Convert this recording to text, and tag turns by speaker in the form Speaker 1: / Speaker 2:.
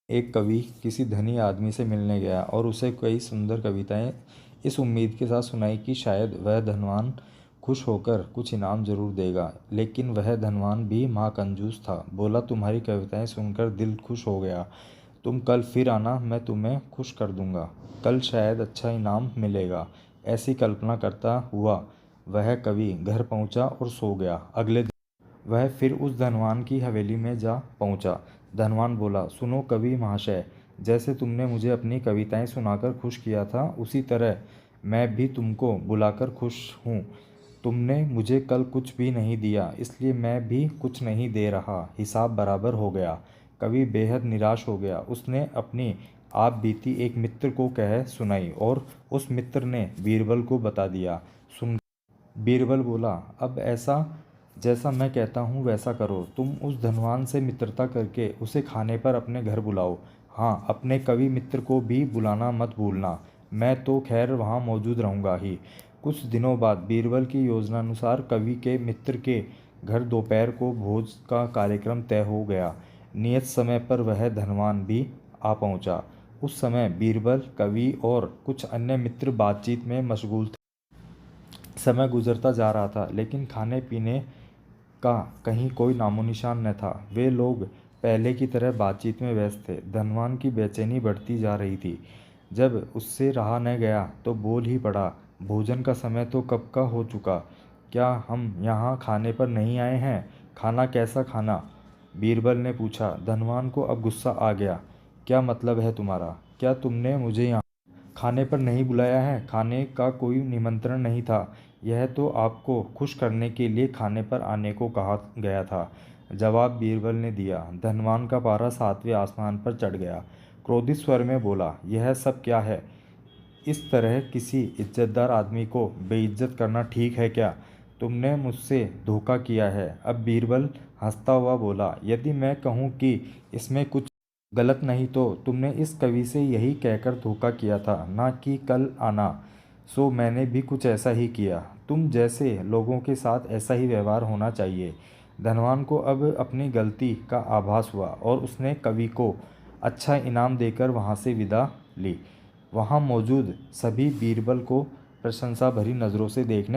Speaker 1: एक कवि किसी धनी आदमी से मिलने गया और उसे कई सुंदर कविताएं इस उम्मीद के साथ सुनाई कि शायद वह धनवान खुश होकर कुछ इनाम जरूर देगा। लेकिन वह धनवान भी महाकंजूस था। बोला, तुम्हारी कविताएं सुनकर दिल खुश हो गया। तुम कल फिर आना, मैं तुम्हें खुश कर दूंगा। कल शायद अच्छा इनाम मिलेगा। ऐसी कल्पना करता हुआ वह कवि घर पहुंचा और सो गया। अगले वह फिर उस धनवान की हवेली में जा पहुंचा। धनवान बोला, सुनो कवि महाशय, जैसे तुमने मुझे अपनी कविताएं सुनाकर खुश किया था, उसी तरह मैं भी तुमको बुलाकर खुश हूँ। तुमने मुझे कल कुछ भी नहीं दिया, इसलिए मैं भी कुछ नहीं दे रहा। हिसाब बराबर हो गया। कवि बेहद निराश हो गया। उसने अपनी आप बीती एक मित्र को कह सुनाई और उस मित्र ने बीरबल को बता दिया। सुन बीरबल बोला, अब ऐसा जैसा मैं कहता हूँ वैसा करो। तुम उस धनवान से मित्रता करके उसे खाने पर अपने घर बुलाओ। हाँ, अपने कवि मित्र को भी बुलाना मत भूलना। मैं तो खैर वहाँ मौजूद रहूँगा ही। कुछ दिनों बाद बीरबल की योजनानुसार कवि के मित्र के घर दोपहर को भोज का कार्यक्रम तय हो गया। नियत समय पर वह धनवान भी आ पहुँचा। उस समय बीरबल, कवि और कुछ अन्य मित्र बातचीत में मशगूल थे। समय गुजरता जा रहा था, लेकिन खाने पीने का कहीं कोई नामोनिशान न था। वे लोग पहले की तरह बातचीत में व्यस्त थे। धनवान की बेचैनी बढ़ती जा रही थी। जब उससे रहा न गया तो बोल ही पड़ा, भोजन का समय तो कब का हो चुका। क्या हम यहाँ खाने पर नहीं आए हैं? खाना कैसा खाना? बीरबल ने पूछा। धनवान को अब गुस्सा आ गया। क्या मतलब है तुम्हारा? क्या तुमने मुझे यहाँ खाने पर नहीं बुलाया है? खाने का कोई निमंत्रण नहीं था। यह तो आपको खुश करने के लिए खाने पर आने को कहा गया था। जवाब बीरबल ने दिया। धनवान का पारा सातवें आसमान पर चढ़ गया। क्रोधित स्वर में बोला, यह सब क्या है? इस तरह किसी इज्जतदार आदमी को बेइज्जत करना ठीक है क्या? तुमने मुझसे धोखा किया है। अब बीरबल हंसता हुआ बोला, यदि मैं कहूँ कि इसमें कुछ गलत नहीं तो तुमने इस कवि से यही कहकर धोखा किया था ना कि कल आना। सो मैंने भी कुछ ऐसा ही किया। तुम जैसे लोगों के साथ ऐसा ही व्यवहार होना चाहिए। धनवान को अब अपनी गलती का आभास हुआ और उसने कवि को अच्छा इनाम देकर वहाँ से विदा ली। वहाँ मौजूद सभी बीरबल को प्रशंसा भरी नज़रों से देखने